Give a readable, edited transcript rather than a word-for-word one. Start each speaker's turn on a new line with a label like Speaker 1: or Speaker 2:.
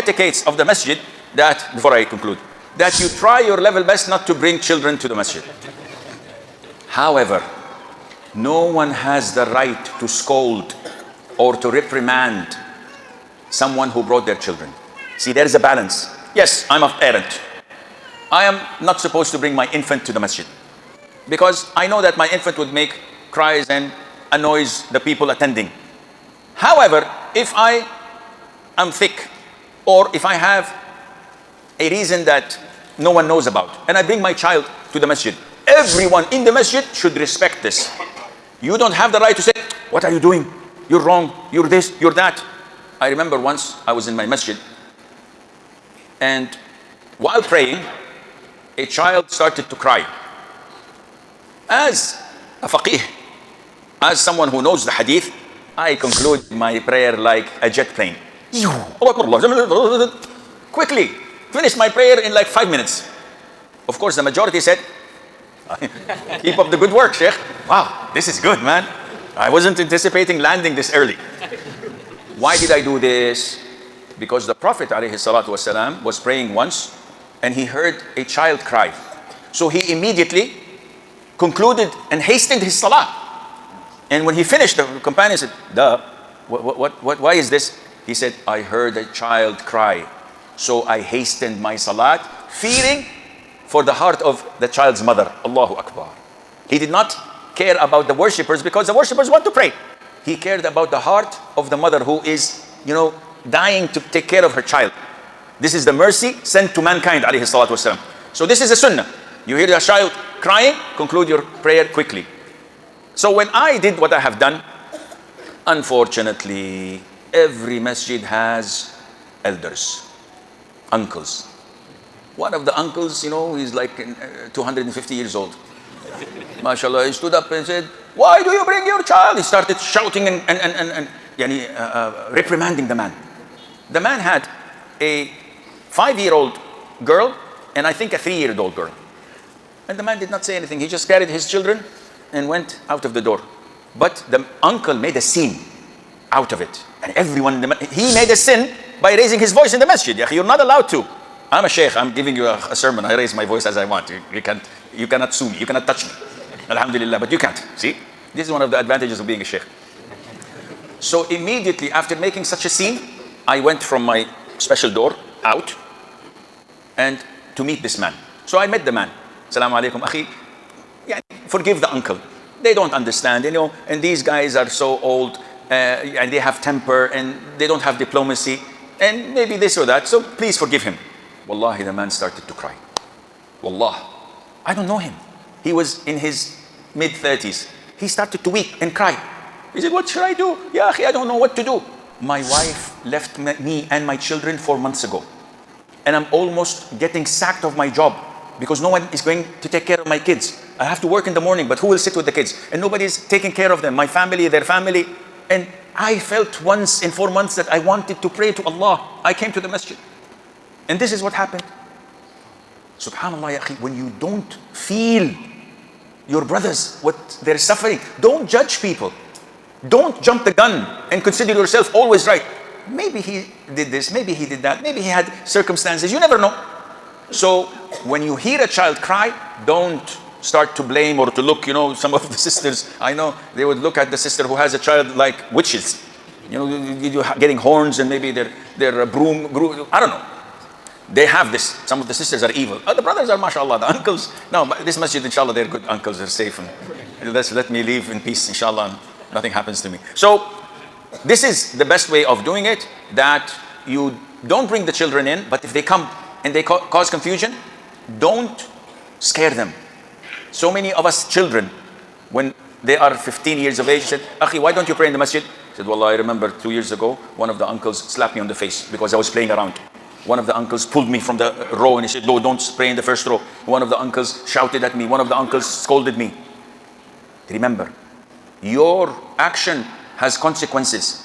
Speaker 1: etiquettes of the masjid that, before I conclude, that you try your level best not to bring children to the masjid. However, no one has the right to scold or to reprimand someone who brought their children. See, there is a balance. Yes, I'm a parent. I am not supposed to bring my infant to the masjid because I know that my infant would make cries and annoys the people attending. However, if I am sick or if I have a reason that no one knows about and I bring my child to the masjid, everyone in the masjid should respect this. You don't have the right to say, what are you doing? You're wrong, you're this, you're that. I remember once I was in my masjid and while praying, a child started to cry. As a faqih, as someone who knows the hadith, I conclude my prayer like a jet plane. Quickly, finished my prayer in like 5 minutes. Of course, the majority said, keep up the good work, Sheikh. Wow, this is good, man. I wasn't anticipating landing this early. Why did I do this? Because the Prophet ﷺ was praying once and he heard a child cry. So he immediately concluded and hastened his salah. And when he finished, the companion said, duh, why is this? He said, I heard a child cry. So I hastened my salat, fearing for the heart of the child's mother. Allahu Akbar. He did not care about the worshippers because the worshippers want to pray. He cared about the heart of the mother who is, dying to take care of her child. This is the mercy sent to mankind, alayhi salatu wasalam. So this is a sunnah. You hear the child crying, conclude your prayer quickly. So when I did what I have done, unfortunately, every masjid has elders, uncles. One of the uncles, he's like 250 years old. MashaAllah, he stood up and said, why do you bring your child? He started shouting and reprimanding the man. The man had a 5-year-old girl and I think a 3-year-old girl. And the man did not say anything. He just carried his children and went out of the door. But the uncle made a scene out of it. And everyone, he made a sin by raising his voice in the masjid. You're not allowed to. I'm a sheikh, I'm giving you a sermon. I raise my voice as I want. You cannot sue me, you cannot touch me. Alhamdulillah, but you can't. See? This is one of the advantages of being a sheikh. So immediately after making such a scene, I went from my special door out and to meet this man. So I met the man. Assalamu alaikum, akhi. Forgive the uncle. They don't understand, and these guys are so old and they have temper and they don't have diplomacy and maybe this or that. So please forgive him. Wallahi, the man started to cry. Wallah, I don't know him. He was in his mid-30s. He started to weep and cry. He said, what should I do? Ya akhi, I don't know what to do. My wife left me and my children 4 months ago. And I'm almost getting sacked of my job because no one is going to take care of my kids. I have to work in the morning, but who will sit with the kids? And nobody is taking care of them, my family, their family. And I felt once in 4 months that I wanted to pray to Allah. I came to the masjid. And this is what happened. Subhanallah, ya akhi, when you don't feel your brothers, what they're suffering, don't judge people. Don't jump the gun and consider yourself always right. Maybe he did this, maybe he did that, maybe he had circumstances, you never know. So when you hear a child cry, don't start to blame or to look, some of the sisters, I know, they would look at the sister who has a child like witches. Getting horns and maybe they're broom, I don't know. They have this. Some of the sisters are evil. The brothers are, mashallah. The uncles, no, this masjid, inshallah, they're good uncles. They're safe. And let me leave in peace, inshallah. Nothing happens to me. So this is the best way of doing it, that you don't bring the children in, but if they come and they cause confusion, don't scare them. So many of us children, when they are 15 years of age, said, akhi, why don't you pray in the masjid? I said, wallah, I remember 2 years ago, one of the uncles slapped me on the face because I was playing around. One of the uncles pulled me from the row and he said, no, don't pray in the first row. One of the uncles shouted at me. One of the uncles scolded me. Remember, your action has consequences.